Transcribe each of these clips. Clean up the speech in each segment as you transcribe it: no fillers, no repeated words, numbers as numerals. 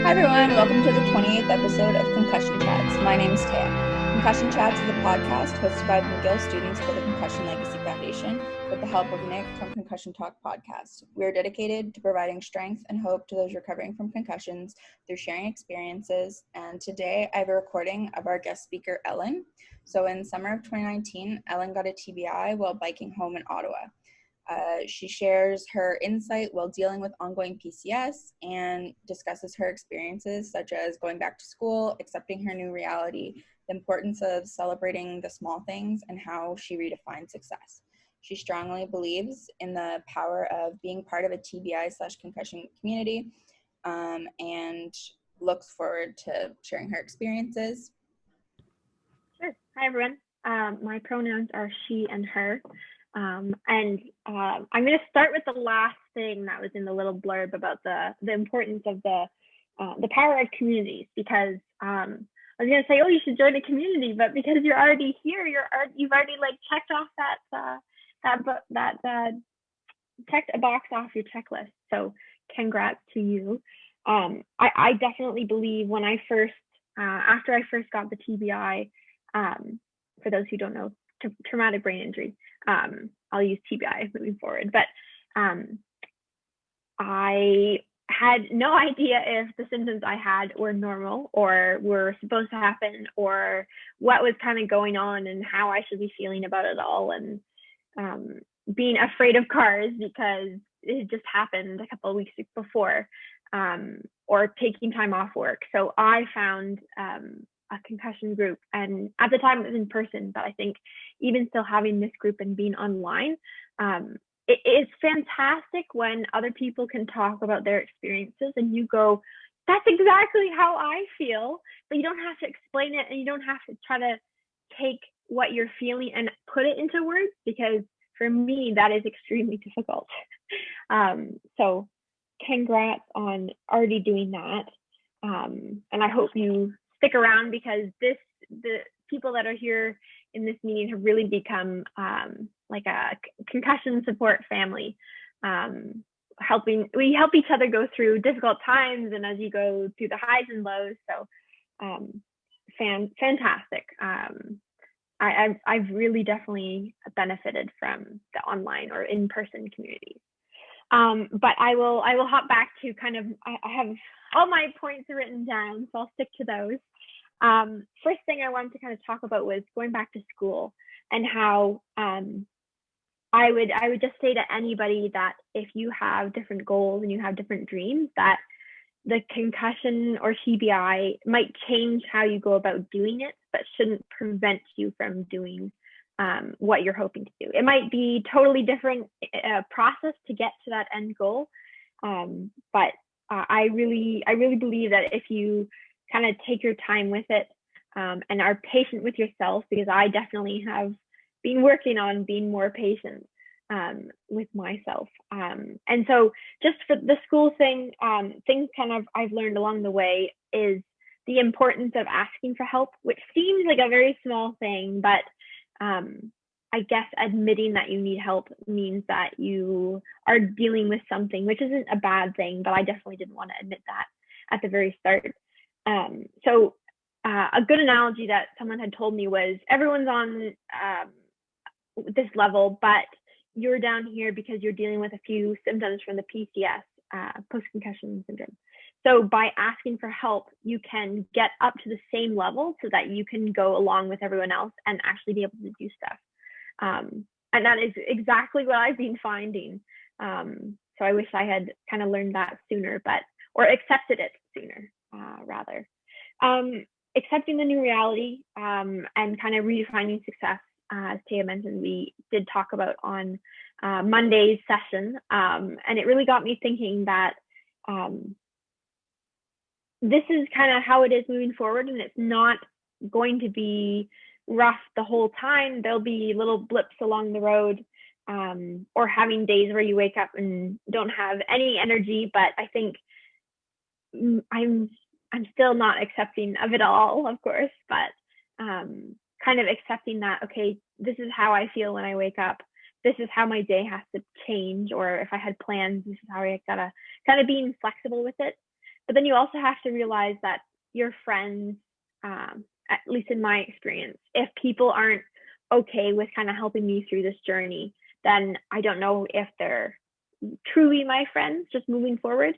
Hi everyone, welcome to the 28th episode of Concussion Chats. My name is Taya. Concussion Chats is a podcast hosted by the McGill Students for the Concussion Legacy Foundation with the help of Nick from Concussion Talk podcast. We are dedicated to providing strength and hope to those recovering from concussions through sharing experiences, and today I have a recording of our guest speaker, Ellen. So in summer of 2019, Ellen got a TBI while biking home in Ottawa. She shares her insight while dealing with ongoing PCS and discusses her experiences such as going back to school, accepting her new reality, the importance of celebrating the small things, and how she redefined success. She strongly believes in the power of being part of a TBI/concussion community and looks forward to sharing her experiences. Sure. Hi, everyone. My pronouns are she and her. I'm going to start with the last thing that was in the little blurb about the importance of the power of communities, because I was going to say, oh, you should join a community, but because you're already here, you've already like checked off checked a box off your checklist. So congrats to you. I definitely believe when I first after I first got the TBI, for those who don't know, traumatic brain injury. I'll use TBI moving forward, but I had no idea if the symptoms I had were normal or were supposed to happen, or what was kind of going on and how I should be feeling about it all, and being afraid of cars because it just happened a couple of weeks before, or taking time off work. So I found a concussion group, and at the time it was in person, but I think even still having this group and being online, it is fantastic when other people can talk about their experiences and you go, that's exactly how I feel, but you don't have to explain it, and you don't have to try to take what you're feeling and put it into words, because for me that is extremely difficult. So congrats on already doing that, and I hope you stick around, because the people that are here in this meeting have really become like a concussion support family. We help each other go through difficult times, and as you go through the highs and lows. So fantastic. I've really definitely benefited from the online or in-person communities. But I will hop back to kind of, I have all my points written down, so I'll stick to those. First thing I wanted to kind of talk about was going back to school, and how I would just say to anybody that if you have different goals and you have different dreams, that the concussion or TBI might change how you go about doing it, but shouldn't prevent you from doing what you're hoping to do. It might be totally different process to get to that end goal, but I really believe that if you kind of take your time with it, and are patient with yourself, because I definitely have been working on being more patient with myself. And so just for the school thing, things kind of I've learned along the way is the importance of asking for help, which seems like a very small thing, but I guess admitting that you need help means that you are dealing with something, which isn't a bad thing, but I definitely didn't want to admit that at the very start. So a good analogy that someone had told me was, everyone's on this level, but you're down here because you're dealing with a few symptoms from the PCS, post-concussion syndrome. So by asking for help, you can get up to the same level so that you can go along with everyone else and actually be able to do stuff. And that is exactly what I've been finding. So I wish I had kind of learned that sooner, or accepted it sooner, rather. Accepting the new reality, and kind of redefining success, as Taya mentioned, we did talk about on Monday's session. And it really got me thinking that this is kind of how it is moving forward, and it's not going to be rough the whole time. There'll be little blips along the road, or having days where you wake up and don't have any energy. But I think I'm still not accepting of it all, of course, but kind of accepting that, okay, this is how I feel when I wake up. This is how my day has to change, or if I had plans, this is how I gotta kind of being flexible with it. But then you also have to realize that your friends, at least in my experience, if people aren't okay with kind of helping me through this journey, then I don't know if they're truly my friends just moving forward,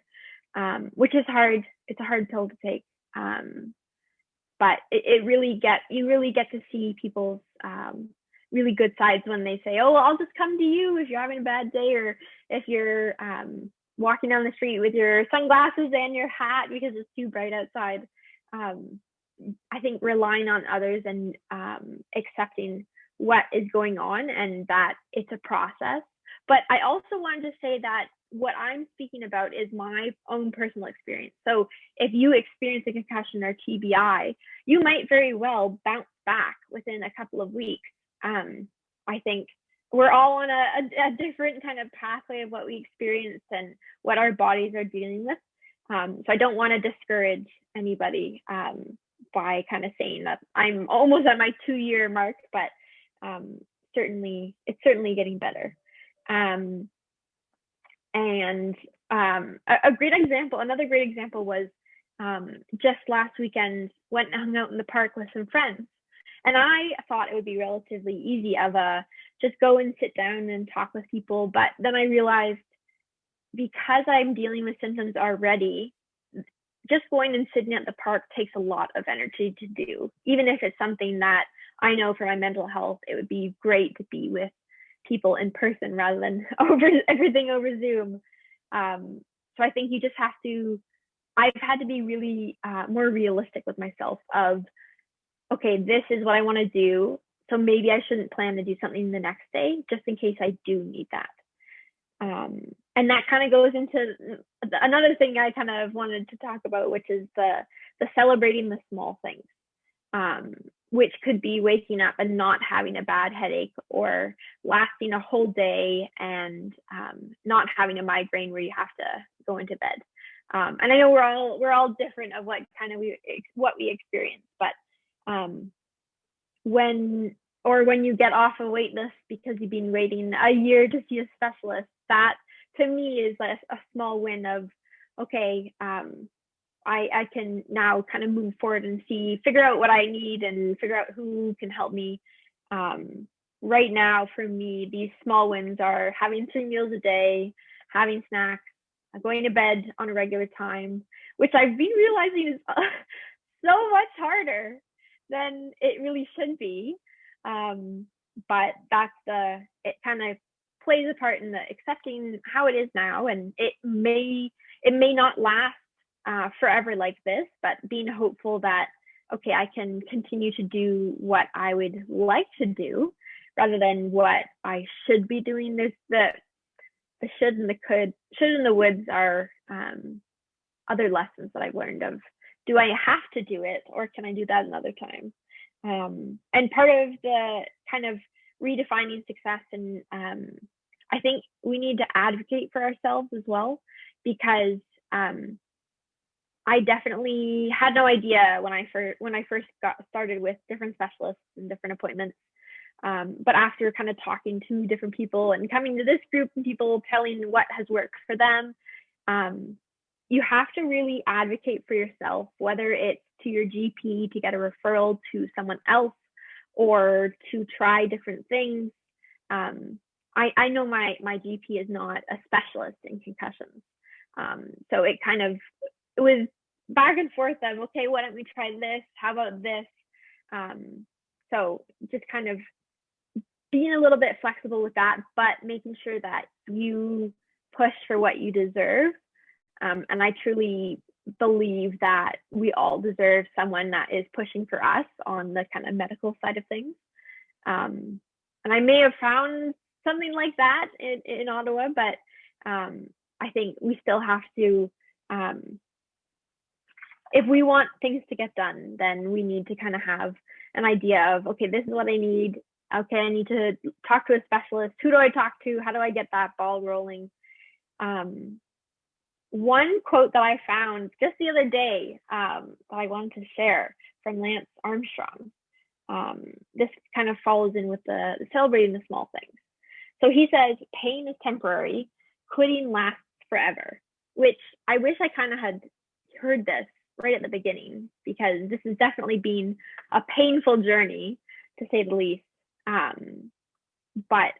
which is hard. It's a hard pill to take. But you really get to see people's really good sides when they say, oh, I'll just come to you if you're having a bad day, or if you're walking down the street with your sunglasses and your hat because it's too bright outside. I think relying on others and accepting what is going on and that it's a process. But I also wanted to say that what I'm speaking about is my own personal experience. So if you experience a concussion or TBI, you might very well bounce back within a couple of weeks. I think we're all on a different kind of pathway of what we experience and what our bodies are dealing with. So I don't want to discourage anybody by kind of saying that I'm almost at my 2-year mark, but it's certainly getting better. And another great example was just last weekend, went and hung out in the park with some friends. And I thought it would be relatively easy of just go and sit down and talk with people. But then I realized, because I'm dealing with symptoms already, just going and sitting at the park takes a lot of energy to do. Even if it's something that I know for my mental health, it would be great to be with people in person rather than everything over Zoom. So I think you just have to, I've had to be really more realistic with myself of, okay, this is what I want to do. So maybe I shouldn't plan to do something the next day, just in case I do need that. And that kind of goes into another thing I kind of wanted to talk about, which is the celebrating the small things, which could be waking up and not having a bad headache, or lasting a whole day and not having a migraine where you have to go into bed. And I know we're all different of what we experience, but when you get off a wait list because you've been waiting a year to see a specialist, that to me is a small win of, okay, I can now kind of move forward and figure out what I need and figure out who can help me. Right now, for me, these small wins are having 3 meals a day, having snacks, going to bed on a regular time, which I've been realizing is so much harder than it really should be. But it kind of plays a part in the accepting how it is now, and it may not last forever like this, but being hopeful that, okay, I can continue to do what I would like to do rather than what I should be doing. There's the should and the could. Should and the woulds are other lessons that I've learned of, do I have to do it, or can I do that another time? And part of the kind of redefining success, and I think we need to advocate for ourselves as well, because I definitely had no idea when I first got started with different specialists and different appointments. But after kind of talking to different people and coming to this group and people telling what has worked for them, you have to really advocate for yourself, whether it's to your GP to get a referral to someone else or to try different things. I know my GP is not a specialist in concussions. So it was back and forth of, okay, why don't we try this? How about this? So just kind of being a little bit flexible with that, but making sure that you push for what you deserve. And I truly believe that we all deserve someone that is pushing for us on the kind of medical side of things. And I may have found something like that in Ottawa, but I think we still have to, if we want things to get done, then we need to kind of have an idea of, okay, this is what I need. Okay, I need to talk to a specialist. Who do I talk to? How do I get that ball rolling? One quote that I found just the other day that I wanted to share from Lance Armstrong. This kind of follows in with the celebrating the small things. So he says, pain is temporary, quitting lasts forever, which I wish I kind of had heard this right at the beginning, because this has definitely been a painful journey, to say the least. But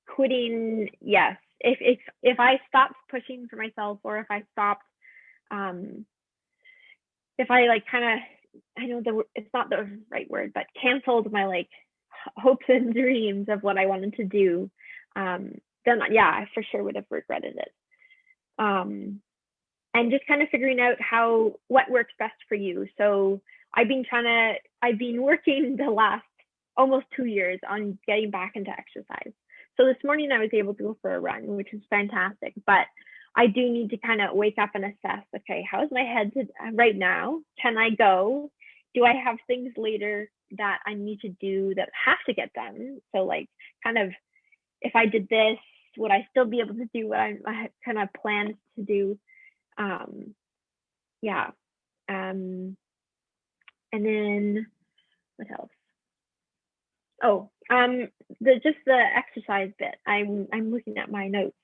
quitting, yes, if I stopped pushing for myself, or if I stopped, if I like kind of, I know it's not the right word, but canceled my like hopes and dreams of what I wanted to do, then yeah, I for sure would have regretted it. And just kind of figuring out what works best for you. So I've been working the last almost 2 years on getting back into exercise. So this morning I was able to go for a run, which is fantastic, but I do need to kind of wake up and assess, okay, how is my head right now? Can I go? Do I have things later that I need to do that have to get done? So like kind of, if I did this, would I still be able to do what I kind of planned to do? Yeah. And then what else? Oh, just the exercise bit. I'm looking at my notes.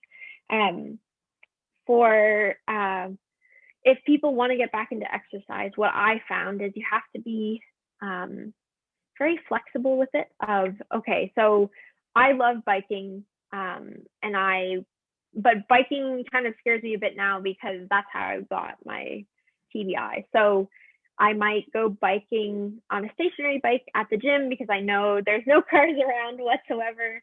If people want to get back into exercise, what I found is you have to be very flexible with it. Okay, so I love biking, but biking kind of scares me a bit now, because that's how I got my TBI. So I might go biking on a stationary bike at the gym because I know there's no cars around whatsoever.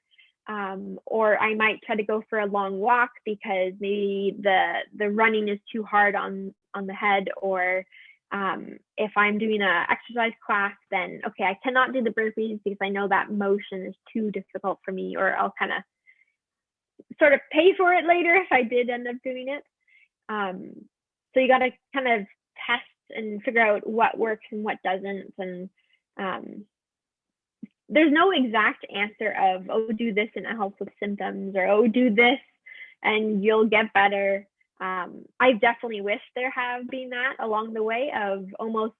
Or I might try to go for a long walk because maybe the running is too hard on the head. Or if I'm doing an exercise class, then okay, I cannot do the burpees because I know that motion is too difficult for me, or I'll kind of sort of pay for it later if I did end up doing it. So you got to kind of test and figure out what works and what doesn't. And there's no exact answer of, oh, do this and it helps with symptoms, or oh, do this and you'll get better. I definitely wish there have been that along the way, of almost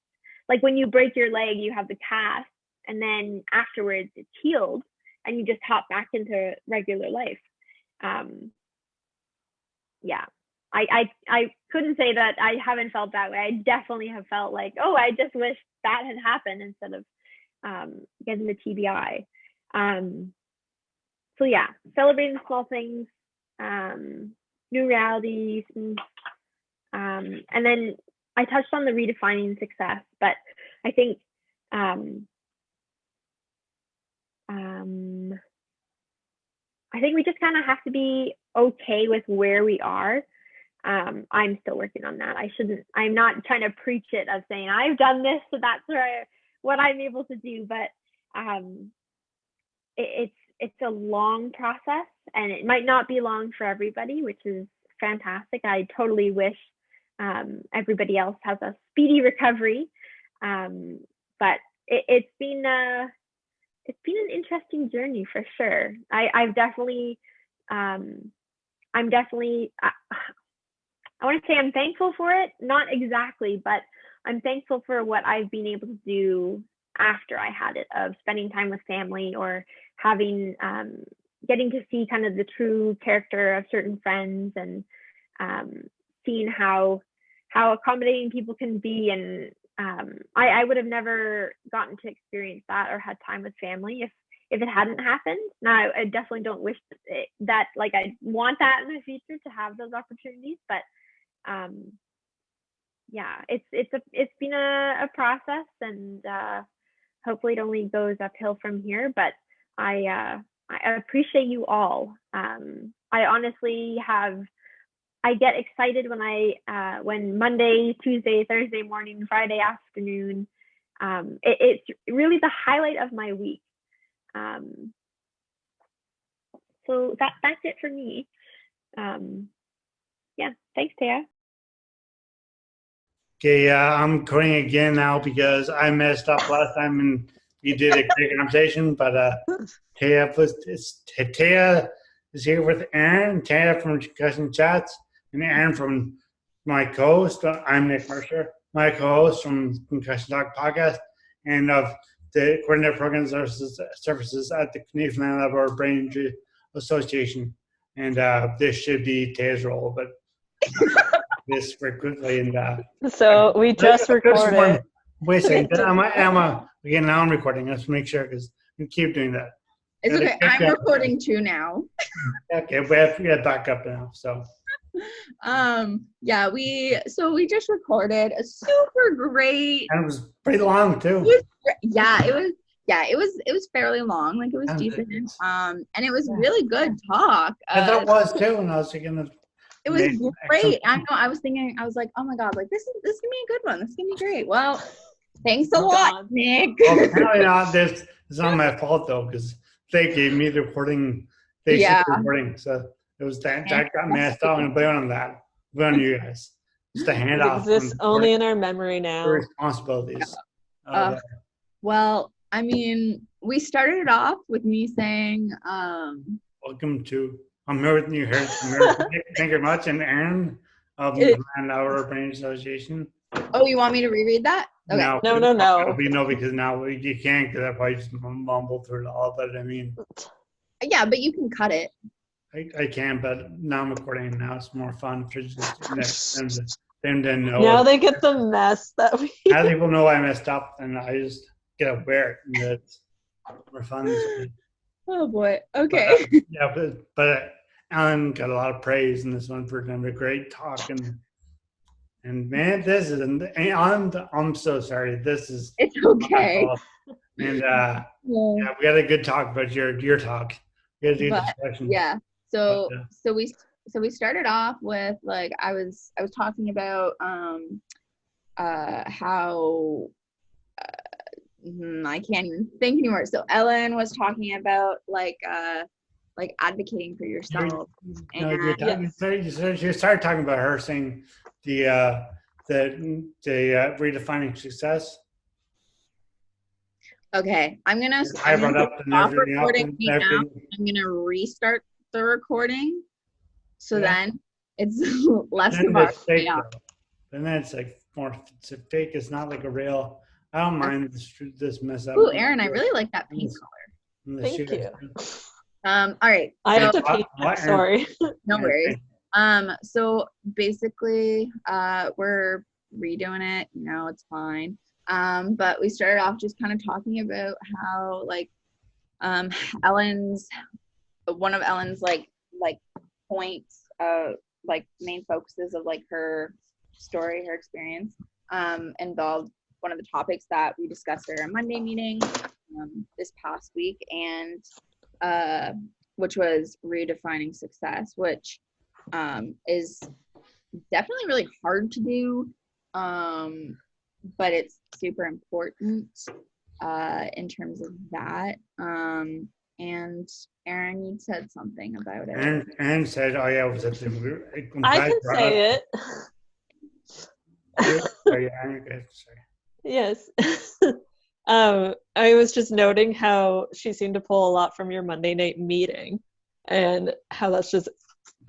like when you break your leg, you have the cast, and then afterwards it's healed and you just hop back into regular life. Yeah, I couldn't say that I haven't felt that way. I definitely have felt like, oh, I just wish that had happened instead of getting the TBI. So yeah, celebrating the small things, new realities, and then I touched on the redefining success, but I think we just kind of have to be okay with where we are. I'm still working on that. I'm not trying to preach it of saying I've done this, so that's what I'm able to do, but it's a long process, and it might not be long for everybody, which is fantastic. I totally wish everybody else has a speedy recovery, but it's been an interesting journey for sure. I want to say I'm thankful for it, not exactly, but I'm thankful for what I've been able to do after I had it, of spending time with family, or having getting to see kind of the true character of certain friends, and seeing how accommodating people can be. And I would have never gotten to experience that or had time with family if it hadn't happened. Now, I definitely don't wish that like I want that in the future, to have those opportunities, but yeah, it's been a process, and hopefully it only goes uphill from here. But I appreciate you all. I honestly I get excited when Monday, Tuesday, Thursday morning, Friday afternoon. It's really the highlight of my week. So that's it for me. Yeah, thanks, Taya. Okay, I'm quitting again now because I messed up last time and we did a great conversation. But Taya is here with Aaron, Taya from Concussion Chats, and Aaron from my co-host. I'm Nick Mercer, my co-host from Concussion Talk podcast, and of the coordinator program services at the Canadian Laboratory Brain Injury Association. And this should be Taya's role, but this very quickly. And so we just recorded. Wait a second. Emma, again, now I'm recording. Let's make sure because you keep doing that. It's okay. I'm recording too now. Okay, we have to get back up now. So. Yeah, we just recorded a super great. And it was pretty long too. It was fairly long. Like it was decent. And it was really good talk. I thought it was too, and I was thinking. It was great. I know. I was thinking. I was like, oh my god, like this is gonna be a good one. This is gonna be great. Well, thanks a lot, Nick. Well, apparently not. This is not my fault though, because they gave me the recording. Recording, so it was that got messed up, and blame on that. Blame on you guys. Just a handoff. It exists only in our memory now. Responsibilities. Well, I mean, we started it off with me saying, welcome to. I'm here with you here. Thank you very much, and Aaron of the our Brain Association. Oh, you want me to reread that? Okay. No. Because now you can't, because I probably just mumbled through it all. But I mean. Yeah, but you can cut it. I can, but now I'm recording. Now it's more fun for them to know. Now they get the mess that we. Now people know I messed up, and I just get to wear it, and it's more fun. Oh boy. Okay. But Alan got a lot of praise in this one for having a great talk, and man, this is. I'm so sorry. This is. It's okay. And we had a good talk about your talk. Yeah. So we started off with like I was talking about how I can't even think anymore. So Ellen was talking about like advocating for yourself. You started talking about her saying the redefining success. Okay, I'm gonna stop recording now. I'm gonna restart the recording, so then it's less of our chaos. And then it's like more it's a fake. It's not like a real. I don't mind this mess up. Ooh, Aaron, I really like that pink color. Thank you. All right. I have to pee. Sorry. No worries. So basically, we're redoing it. You know, it's fine. But we started off just kind of talking about how like one of Ellen's like points like main focuses of like her story, her experience involved one of the topics that we discussed at our Monday meeting this past week, and which was redefining success, which is definitely really hard to do, but it's super important in terms of that. And Aaron, you said something about it. Aaron said, "Oh yeah, was it?" I can say it. Sorry. Yes. I was just noting how she seemed to pull a lot from your Monday night meeting, and how that's just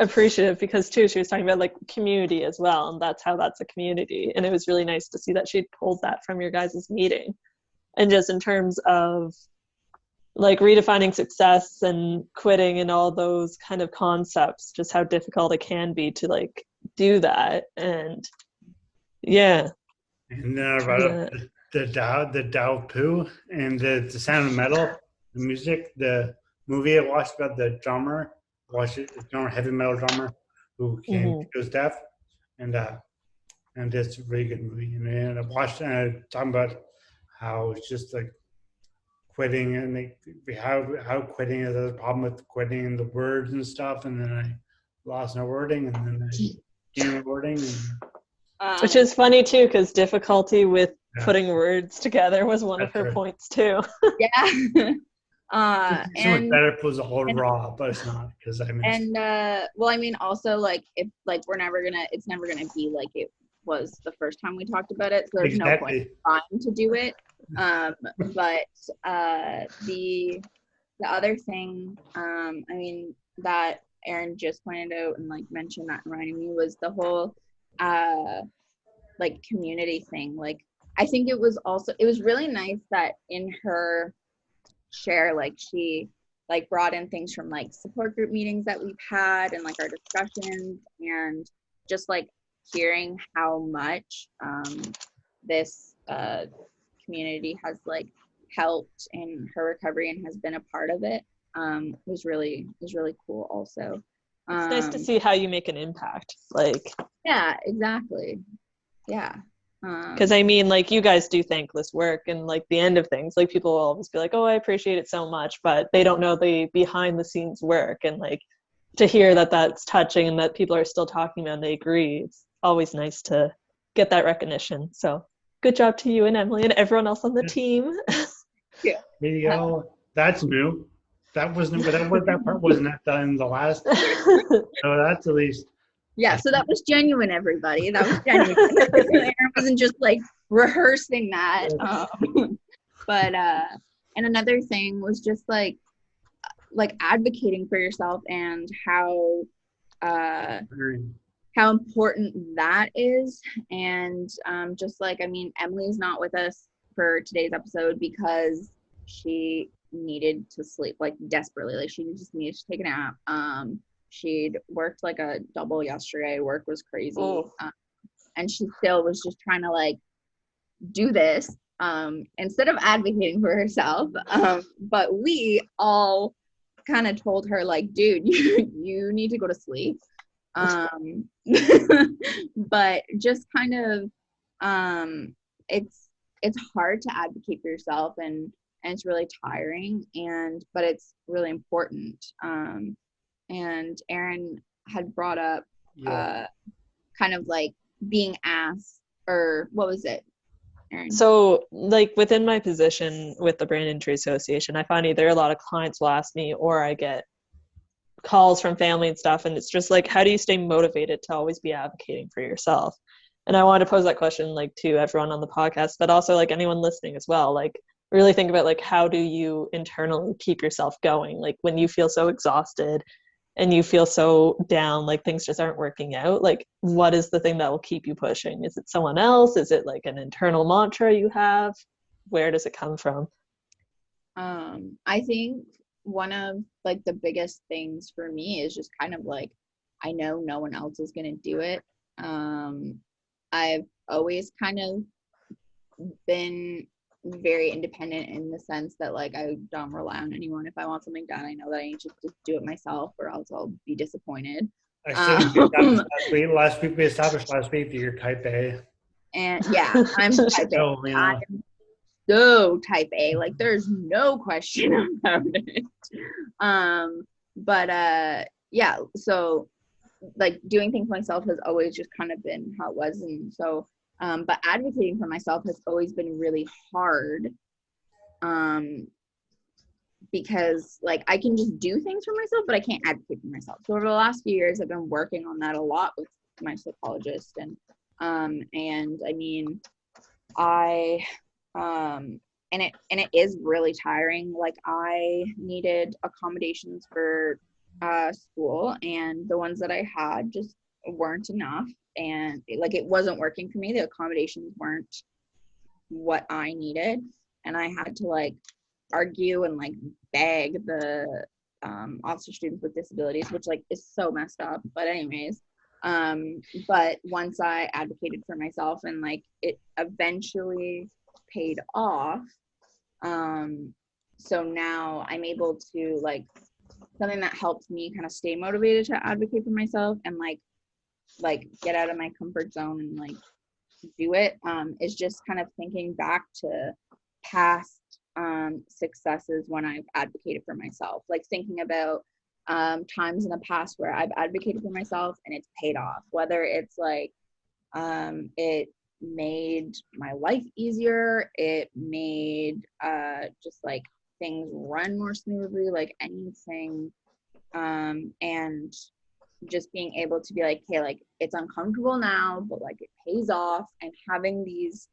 appreciative because too she was talking about like community as well, and that's a community, and it was really nice to see that she'd pulled that from your guys' meeting. And just in terms of like redefining success and quitting and all those kind of concepts, just how difficult it can be to like do that. And yeah. And then I brought up the Dao Poo and the Sound of Metal, the music, the movie I watched about the drummer. The heavy metal drummer who was deaf, and it's a really good movie. And I watched it, and I talking about how it's just like quitting, and how quitting is a problem with quitting and the words and stuff. And then I lost my wording, and then I gained my wording. Which is funny too, because difficulty with putting words together was one of her points too. Yeah. It's so much better if it was a whole raw, but it's not, because I mean. Well, I mean, also like if like it's never gonna be like it was the first time we talked about it, so there's no point trying to do it. But the other thing, I mean, that Aaron just pointed out and like mentioned that reminded me was the whole like community thing. Like I think it was really nice that in her share, like she like brought in things from like support group meetings that we've had and like our discussions, and just like hearing how much this community has like helped in her recovery and has been a part of it was really cool also. It's nice to see how you make an impact. Like, yeah, exactly. Yeah. Because I mean, like, you guys do thankless work, and like the end of things, like people will always be like, oh, I appreciate it so much, but they don't know the behind the scenes work. And like to hear that that's touching and that people are still talking about and they agree, it's always nice to get that recognition. So good job to you and Emily and everyone else on the team. Yeah. There you go. That's new. That part wasn't done in the last. So that's at least. Yeah, so that was genuine, everybody. That was genuine. Aaron wasn't just like rehearsing that. But and another thing was just like advocating for yourself and how important that is. And just like, I mean, Emily's not with us for today's episode because she needed to sleep, like desperately, like she just needed to take a nap. She'd worked like a double yesterday. Work was crazy. And she still was just trying to like do this instead of advocating for herself. But we all kind of told her like, dude, you need to go to sleep. But just kind of it's hard to advocate for yourself, and it's really tiring, but it's really important. And Aaron had brought up kind of like being asked, or what was it, Aaron? So like within my position with the Brain Injury Association, I find either a lot of clients will ask me or I get calls from family and stuff, and it's just like, how do you stay motivated to always be advocating for yourself? And I wanted to pose that question like to everyone on the podcast, but also like anyone listening as well. Like really think about like, how do you internally keep yourself going? Like when you feel so exhausted and you feel so down, like things just aren't working out, like what is the thing that will keep you pushing? Is it someone else? Is it like an internal mantra you have? Where does it come from? I think one of like the biggest things for me is just kind of like, I know no one else is going to do it. I've always kind of been very independent in the sense that like I don't rely on anyone. If I want something done, I know that I need to just do it myself, or else I'll be disappointed. Last week we established last week that you're type A. And yeah, I'm type A. So, you know. I'm so type A. Like there's no question about it. Yeah, so like doing things myself has always just kind of been how it was. And so but advocating for myself has always been really hard, because like I can just do things for myself, but I can't advocate for myself. So over the last few years, I've been working on that a lot with my psychologist, and I mean, and it is really tiring. Like I needed accommodations for school, and the ones that I had just weren't enough, and it wasn't working for me. The accommodations weren't what I needed, and I had to like argue and like beg the Office of Students with Disabilities, which like is so messed up. But anyways, but once I advocated for myself and like it eventually paid off, so now I'm able to like, something that helps me kind of stay motivated to advocate for myself and like get out of my comfort zone and like do it, is just kind of thinking back to past successes when I've advocated for myself, like thinking about times in the past where I've advocated for myself and it's paid off, whether it's like it made my life easier, it made just like things run more smoothly, like anything, and just being able to be like, hey, like it's uncomfortable now, but like it pays off, and having these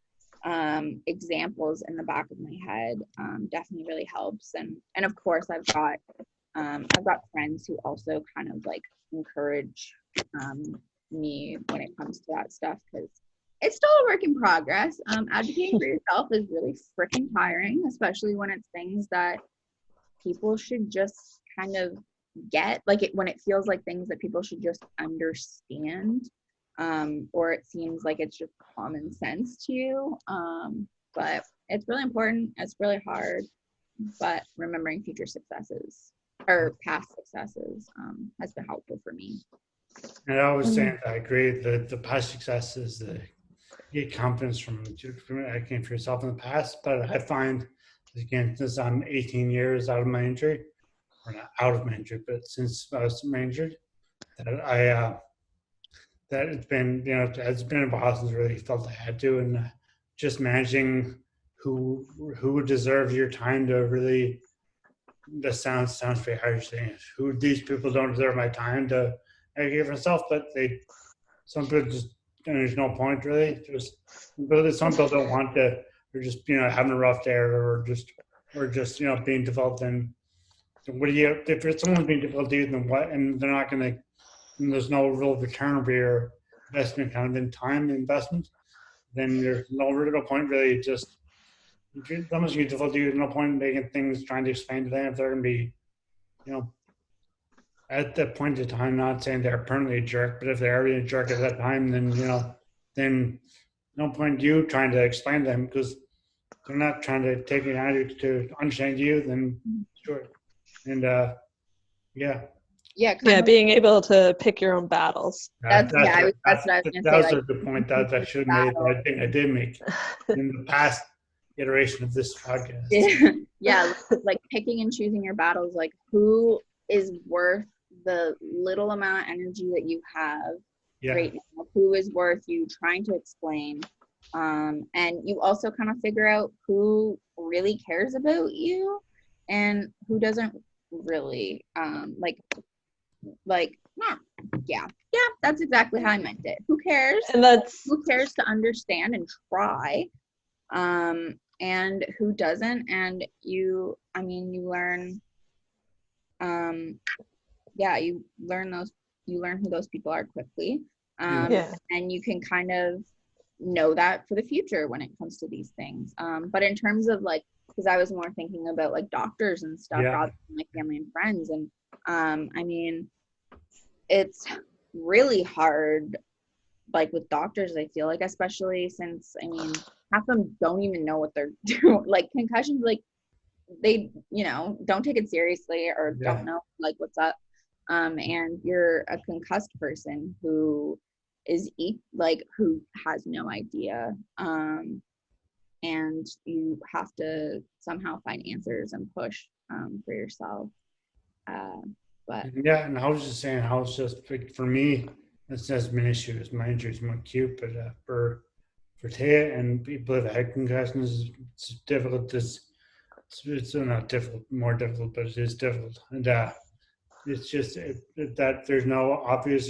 examples in the back of my head definitely really helps. And of course I've got friends who also kind of like encourage me when it comes to that stuff, because it's still a work in progress. Advocating for yourself is really freaking tiring, especially when it's things that people should just kind of get, like it when it feels like things that people should just understand. or it seems like it's just common sense to you. But it's really important. It's really hard, but remembering future successes or past successes has been helpful for me. And I was saying, I agree that the past successes, you get confidence from acting for yourself in the past. But I find, again, since I'm 18 years out of my injury, or not out of my injury, but since I was injured, that that it's been, a while since I really felt I had to, and just managing who deserves your time to really. That sounds very harsh saying it. Who these people don't deserve my time to advocate for myself, but some people just there's no point really. Some people don't want to. They're just having a rough day or just being difficult. And what do you if someone's being difficult to you, then what? And they're not going to. There's no real return for your investment, kind of in time investment. Then there's no real point really. Just if someone's being difficult to you, there's no point in making things trying to explain to them if they're going to be, at that point in time, not saying they're permanently a jerk, but if they're already a jerk at that time, then no point you trying to explain to them because they're not trying to take advantage to understand you. Then sure, and being able to pick your own battles. That was a good point that I should have made. I think I did make in the past iteration of this podcast. Yeah, like picking and choosing your battles, like who is worth the little amount of energy that you have right now, who is worth you trying to explain, and you also kind of figure out who really cares about you and who doesn't really, that's exactly how I meant it. Who cares? And who cares to understand and try, and who doesn't. And you learn, you learn who those people are quickly, and you can kind of know that for the future when it comes to these things. But in terms of because I was more thinking about doctors and stuff rather than family and friends, and it's really hard with doctors, I feel especially since half of them don't even know what they're doing. Concussions, they don't take it seriously or don't know what's up, and you're a concussed person who is who has no idea, and you have to somehow find answers and push for yourself. And I was just saying how it's just for me, that's been an issue. My injury is more acute, but for Taya and people that have had concussions, it's difficult. It's not difficult, more difficult, but it is difficult. And it's just that there's no obvious.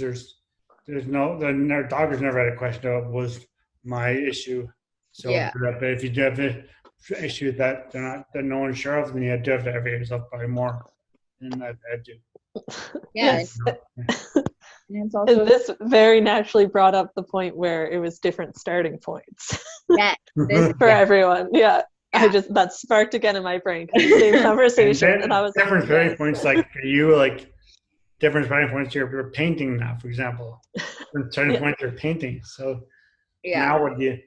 The doctors never had a question of was my issue. So, but if you do have an issue that no one's sure of, then you do have to advocate yourself by more than I've had to. And it's also, and this very naturally brought up the point where it was different starting points for everyone. That sparked again in my brain because the same conversation, and I was different starting points. For you, different starting points. You're painting now, for example. Different starting points are painting. So now what do you?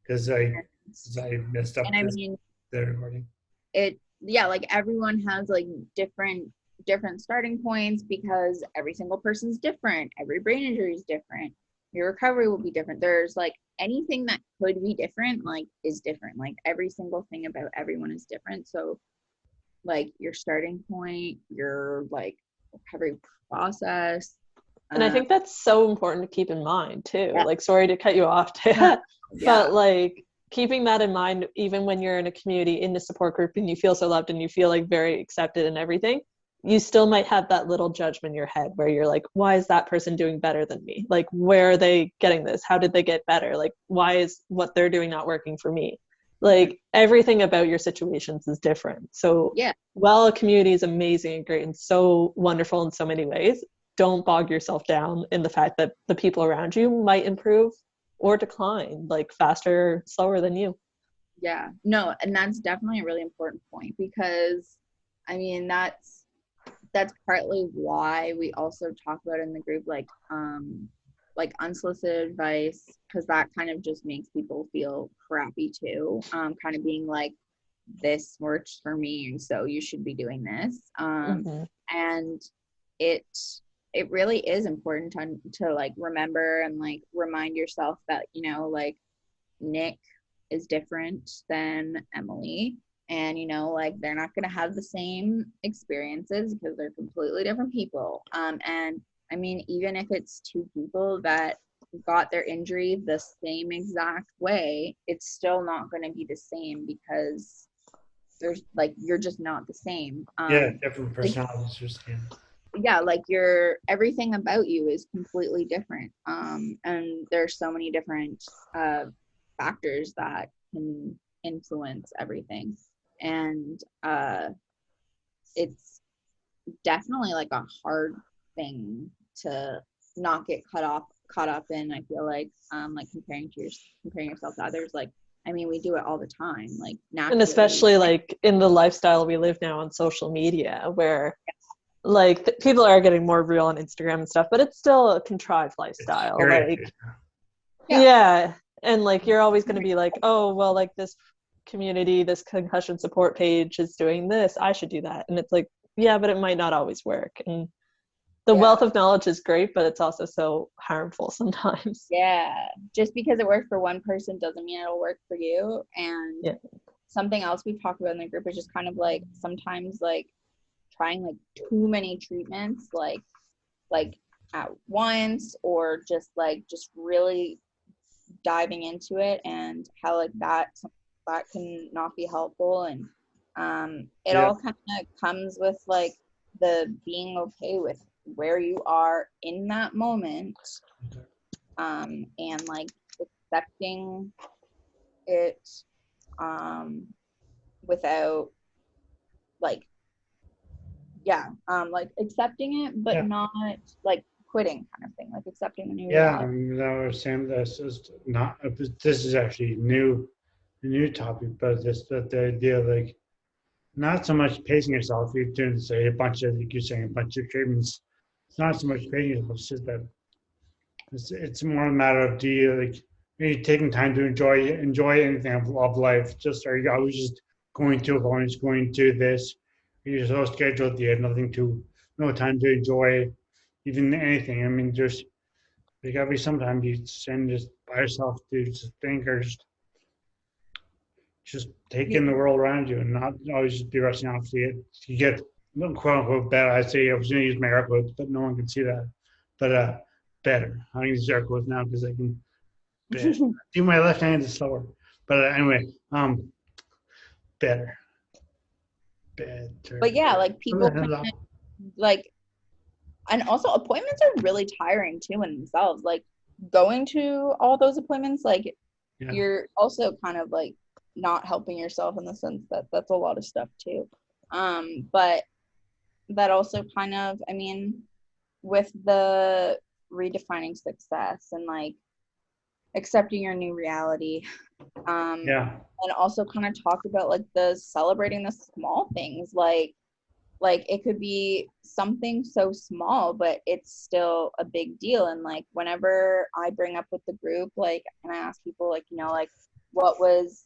Because I messed up. And the recording. Everyone has different starting points because every single person's different. Every brain injury is different. Your recovery will be different. There's anything that could be different, is different. Every single thing about everyone is different. So your starting point, your recovery process. And I think that's so important to keep in mind too. Sorry to cut you off, but keeping that in mind, even when you're in a community, in the support group, and you feel so loved and you feel very accepted and everything, you still might have that little judgment in your head where you're why is that person doing better than me? Where are they getting this? How did they get better? Why is what they're doing not working for me? Everything about your situations is different. So while a community is amazing and great and so wonderful in so many ways, don't bog yourself down in the fact that the people around you might improve or decline faster, slower than you. Yeah, no, and that's definitely a really important point because that's partly why we also talk about in the group like unsolicited advice, because that kind of just makes people feel crappy too. Kind of being like, this works for me, and so you should be doing this. And it really is important to like remember and like remind yourself that, you know, like Nick is different than Emily, and, you know, like they're not going to have the same experiences because they're completely different people. And I mean, even if it's two people that got their injury the same exact way, it's still not going to be the same because there's like, you're just not the same. Different personalities. Yeah, like everything about you is completely different. And there's so many different factors that can influence everything. And it's definitely like a hard thing to not get caught up in. I feel like comparing yourself to others. Like, I mean, we do it all the time, like naturally. And especially like in the lifestyle we live now on social media, where like people are getting more real on Instagram and stuff, but it's still a contrived lifestyle. And like you're always going to be like, oh well, like this community, this concussion support page is doing this, I should do that. And it's like, yeah, but it might not always work. And the wealth of knowledge is great, but it's also so harmful sometimes. Yeah, just because it worked for one person doesn't mean it'll work for you. And something else we've talked about in the group is just kind of like sometimes like trying like too many treatments like at once, or just really diving into it, and how like that can not be helpful. And it all kind of comes with like the being okay with where you are in that moment, and like accepting it without like like accepting it, but not like quitting, kind of thing, like accepting the new reality. I mean, I was saying this is not, this is actually a new topic, but just that the idea of like not so much pacing yourself. You're doing, say, a bunch of, like you're saying, a bunch of treatments. It's not so much pacing yourself. It's just that it's more a matter of, do you like, are you taking time to enjoy anything of life? Just, are you always just going to lunch, going to this? You're so scheduled, you have no time to enjoy even anything. I mean, there gotta be some time you send just by yourself to just think, or just take in the world around you, and not always just be rushing off to you get quote unquote better. I say I was going to use my air quotes, but no one can see that. But better. I'm going to use air quotes now because I can do my left hand is slower. But anyway, better. But yeah, like people kind of, like, and also appointments are really tiring too in themselves. Like going to all those appointments, like you're also kind of like not helping yourself, in the sense that that's a lot of stuff too. But that also kind of, I mean, with the redefining success and like accepting your new reality, and also kind of talk about like the celebrating the small things, like it could be something so small, but it's still a big deal. And like whenever I bring up with the group, like, and I ask people, like, you know, like what was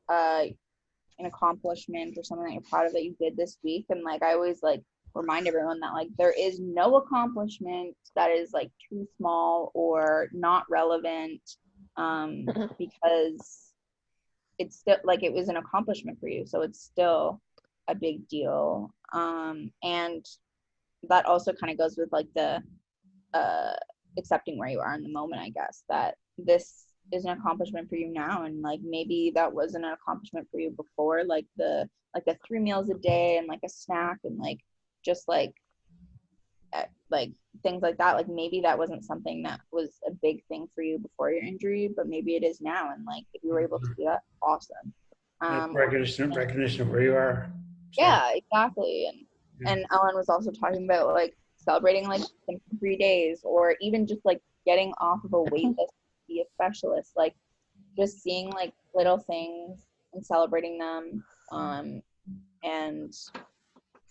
an accomplishment or something that you're proud of that you did this week, and like I always like remind everyone that like there is no accomplishment that is like too small or not relevant, because it's still like it was an accomplishment for you, so it's still a big deal. And that also kind of goes with like the accepting where you are in the moment, I guess, that this is an accomplishment for you now, and like maybe that wasn't an accomplishment for you before, like the 3 meals a day and like a snack and like just like things like that. Like maybe that wasn't something that was a big thing for you before your injury, but maybe it is now, and like if you were able to do that, awesome. Recognition of where you are. Yeah, exactly. And Ellen was also talking about like celebrating like 3 days, or even just like getting off of a wait list to be a specialist, like just seeing like little things and celebrating them. And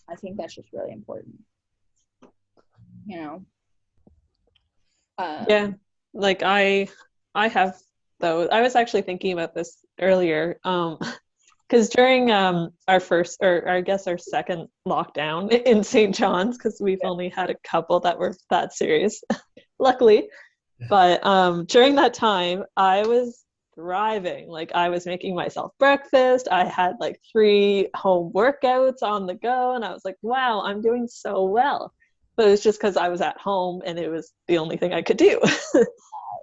I think that's just really important, you know. Like I have those. I was actually thinking about this earlier. Because during our first, or I guess our second lockdown in St. John's, because we've only had a couple that were that serious, luckily. But during that time, I was thriving. Like I was making myself breakfast. I had like 3 home workouts on the go, and I was like, wow, I'm doing so well. But it was just because I was at home and it was the only thing I could do.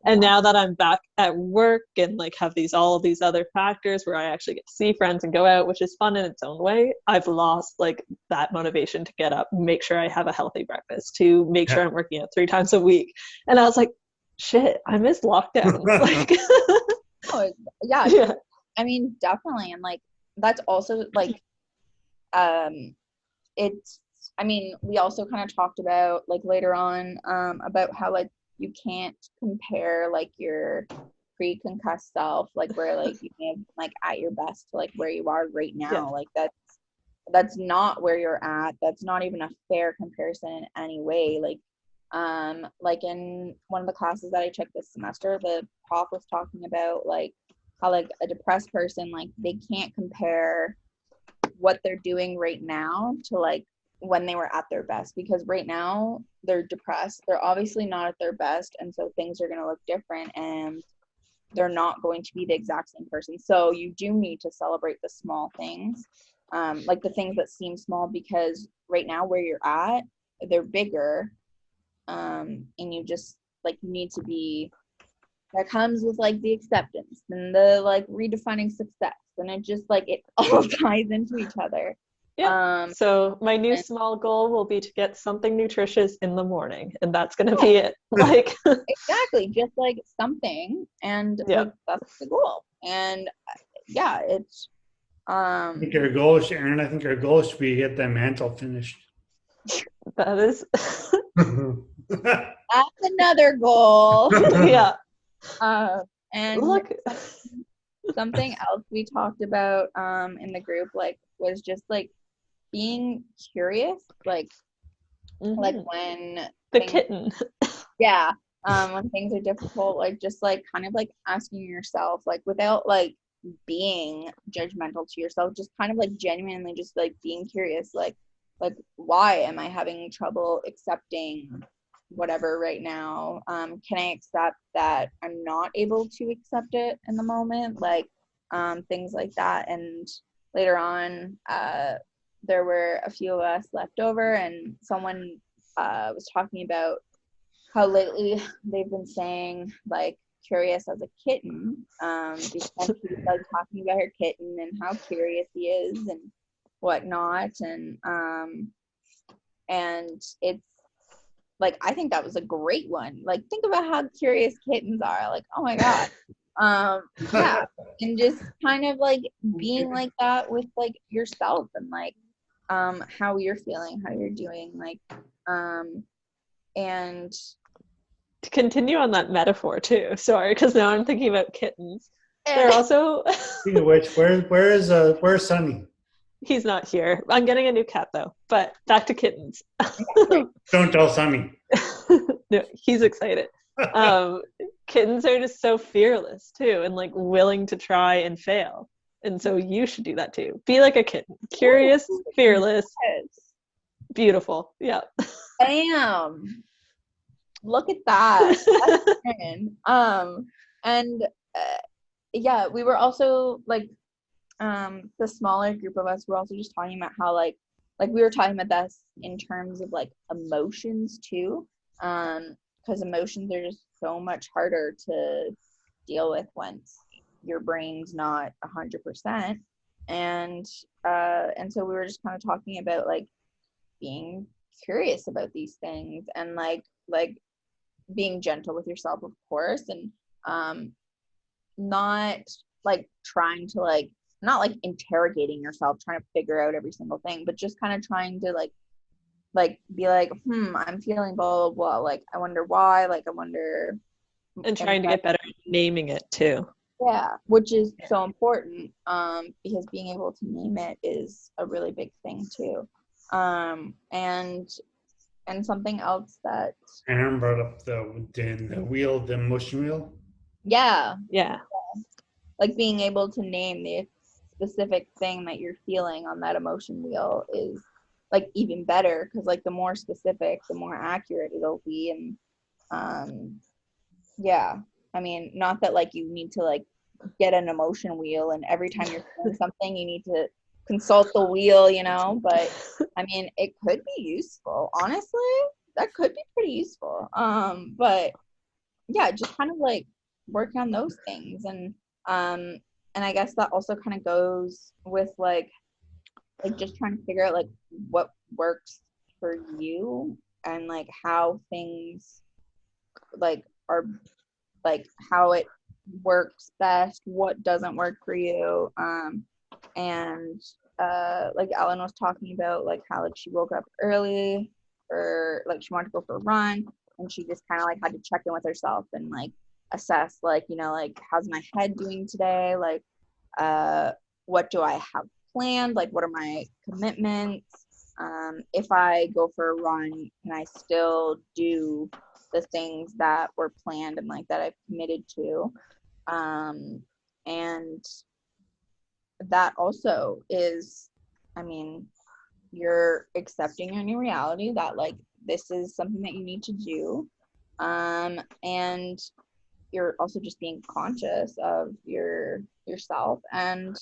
And now that I'm back at work and like have all of these other factors where I actually get to see friends and go out, which is fun in its own way, I've lost like that motivation to get up, make sure I have a healthy breakfast, to make sure I'm working out 3 times a week. And I was like, shit, I miss lockdown. Like, yeah. I mean, definitely. And like, that's also like, it's, I mean, we also kind of talked about like later on about how like you can't compare like your pre-concussed self, like where like you may have been, like at your best to like where you are right now. Like that's not where you're at. That's not even a fair comparison in any way. Like in one of the classes that I took this semester, the prof was talking about like how like a depressed person, like they can't compare what they're doing right now to like when they were at their best, because right now they're depressed, they're obviously not at their best, and so things are going to look different and they're not going to be the exact same person. So you do need to celebrate the small things, like the things that seem small, because right now where you're at, they're bigger, and you just like you need to be, that comes with like the acceptance and the like redefining success, and it just like it all ties into each other. Yeah. So my new small goal will be to get something nutritious in the morning, and that's going to be it. Like exactly, just like something, and like, that's the goal. And yeah, it's I think your goal is, Aaron, I think your goal should be to get that mantle finished. That is that's another goal. Yeah. And look, something else we talked about in the group like was just like being curious, like like when the kitten. When things are difficult, like just like kind of like asking yourself, like without like being judgmental to yourself, just kind of like genuinely just like being curious, like why am I having trouble accepting whatever right now? Can I accept that I'm not able to accept it in the moment? Like things like that. And later on, there were a few of us left over, and someone was talking about how lately they've been saying like curious as a kitten, because she was like talking about her kitten and how curious he is and whatnot, and it's like, I think that was a great one. Like, think about how curious kittens are. Like, oh my god. Yeah, and just kind of like being like that with like yourself, and like how you're feeling, how you're doing, like and to continue on that metaphor too, sorry, because now I'm thinking about kittens. They're also Speaking of which, where's Sunny? He's not here. I'm getting a new cat though. But back to kittens. Don't tell Sunny. No, he's excited. Kittens are just so fearless too, and like willing to try and fail. And so you should do that too. Be like a kitten. Curious, fearless, beautiful. Yeah. Damn. Look at that. And yeah, we were also like the smaller group of us were also just talking about how like we were talking about this in terms of like emotions too, because emotions are just so much harder to deal with once your brain's not 100%, and so we were just kind of talking about like being curious about these things, and like being gentle with yourself, of course, and not like trying to like, not like interrogating yourself, trying to figure out every single thing, but just kind of trying to like be like, I'm feeling blah, blah, blah. Like, I wonder why, like, I wonder. And trying to get better at naming it too. Yeah, which is so important, because being able to name it is a really big thing too. And And something else that Aaron brought up the wheel, the motion wheel. yeah, Yeah. being able to name the specific thing that you're feeling on that emotion wheel is even better, because the more specific, the more accurate it'll be. And yeah, I mean, not that you need to get an emotion wheel and every time you're feeling something you need to consult the wheel, but I mean, it could be useful. Honestly, that could be pretty useful. But yeah, just kind of working on those things. And I guess that also kind of goes with just trying to figure out what works for you, and how things are how it works best, what doesn't work for you. And Ellen was talking about how she woke up early, or she wanted to go for a run, and she just kind of had to check in with herself and assess how's my head doing today, what do I have planned, what are my commitments, if I go for a run, can I still do the things that were planned and that I've committed to. And that also is, I mean, you're accepting your new reality that this is something that you need to do. And you're also just being conscious of yourself. And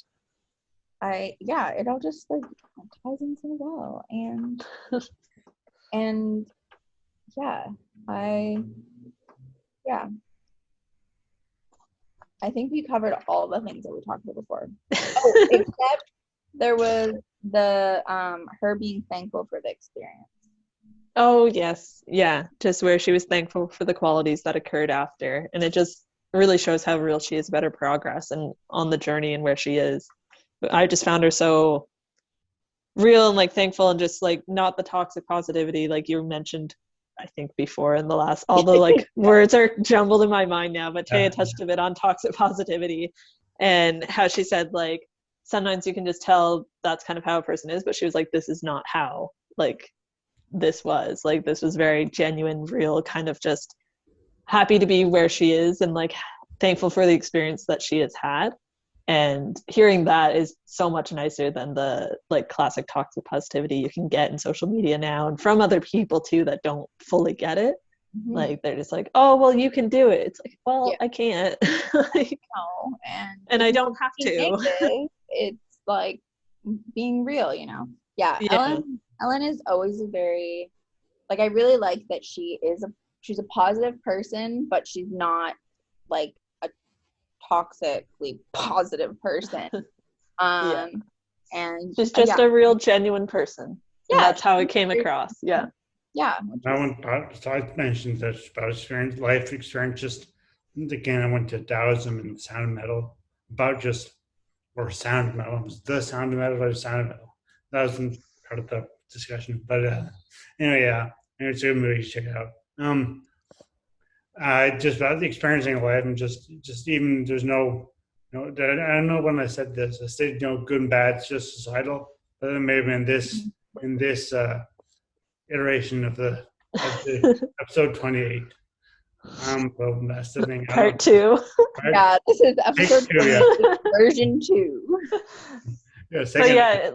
it all just ties in so well. And I think we covered all the things that we talked about before. Oh, except there was the her being thankful for the experience. Oh, yes. Yeah. Just where she was thankful for the qualities that occurred after. And it just really shows how real she is about her progress and on the journey and where she is. But I just found her so real and thankful, and just not the toxic positivity like you mentioned, I think, before in the last, all the words are jumbled in my mind now, but Taya touched a bit on toxic positivity and how she said sometimes you can just tell that's kind of how a person is, but she was this is not how this was. This was very genuine, real, kind of just happy to be where she is and thankful for the experience that she has had. And hearing that is so much nicer than the classic toxic positivity you can get in social media now, and from other people too that don't fully get it. Mm-hmm. They're just oh, well, you can do it. It's well, yeah. I can't. No, and I don't have to. It's being real, Yeah. Ellen is always a very I really like that she's a positive person, but she's not a toxically positive person. And she's just a real genuine person. Yeah, and that's how it came across. Yeah. I mentioned that about life experience. Just again, I went to Taoism and sound metal sound metal. It was the sound metal or sound metal. That wasn't part of the discussion, but anyway, yeah, it's a good movie. Check it out. Just about the experiencing life, and just even there's no, I don't know when I said this. I said good and bad. It's just societal. But then maybe in this iteration of the episode 28. Well, that's the thing. Part 2. Yeah, this is episode 28, version 2. Yeah,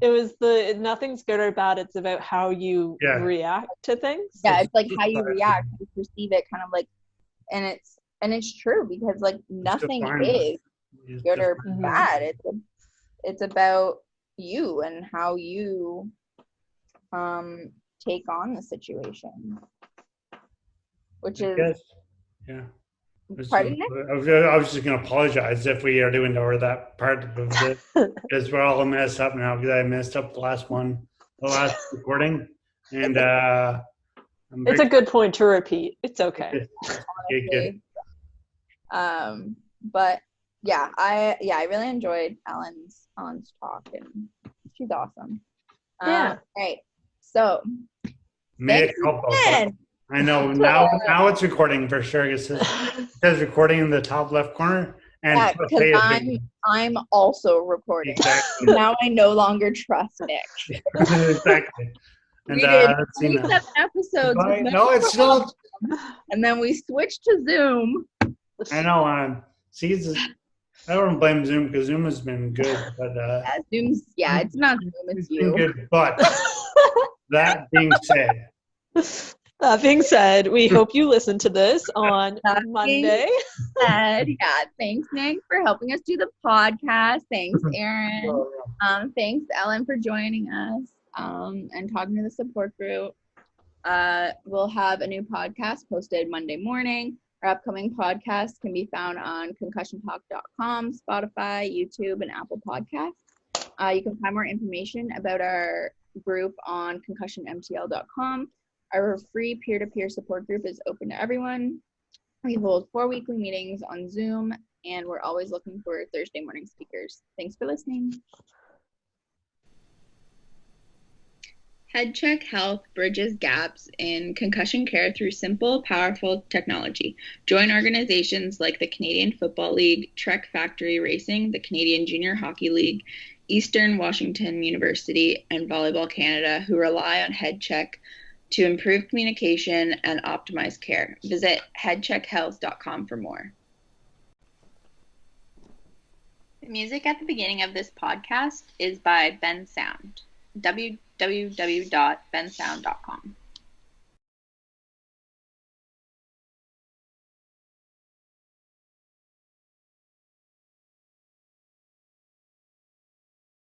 it was the nothing's good or bad. It's about how you react to things. Yeah, it's how you react, how you perceive it, kind of and it's true, because nothing is good or bad. It's about you and how you take on the situation, which is pardon me? I was just going to apologize if we are doing over that part of it, because we're all messed up now, because I messed up the last recording, and it's a good point to repeat. It's okay. Good. But yeah, I really enjoyed Ellen's talk, and she's awesome. Right. So I know now it's recording for sure. It says recording in the top left corner, and because I'm also recording. Exactly. Now I no longer trust Nick. Exactly. And We did let's see now. 27 episodes. But, with no, it's still. and then we switched to Zoom. I know. See, I don't blame Zoom because Zoom has been good, but Zoom's, it's not Zoom, it's been you. good. But that being said, that being said, we hope you listen to this on Monday. Thanks, Nick, for helping us do the podcast. Thanks, Aaron. Thanks, Ellen, for joining us and talking to the support group. We'll have a new podcast posted Monday morning. Our upcoming podcasts can be found on concussiontalk.com, Spotify, YouTube, and Apple Podcasts. You can find more information about our group on concussionmtl.com. Our free peer-to-peer support group is open to everyone. We hold 4 weekly meetings on Zoom, and we're always looking for Thursday morning speakers. Thanks for listening. HeadCheck Health bridges gaps in concussion care through simple, powerful technology. Join organizations like the Canadian Football League, Trek Factory Racing, the Canadian Junior Hockey League, Eastern Washington University, and Volleyball Canada, who rely on HeadCheck to improve communication and optimize care. Visit headcheckhealth.com for more. The music at the beginning of this podcast is by Ben Sound. www.bensound.com.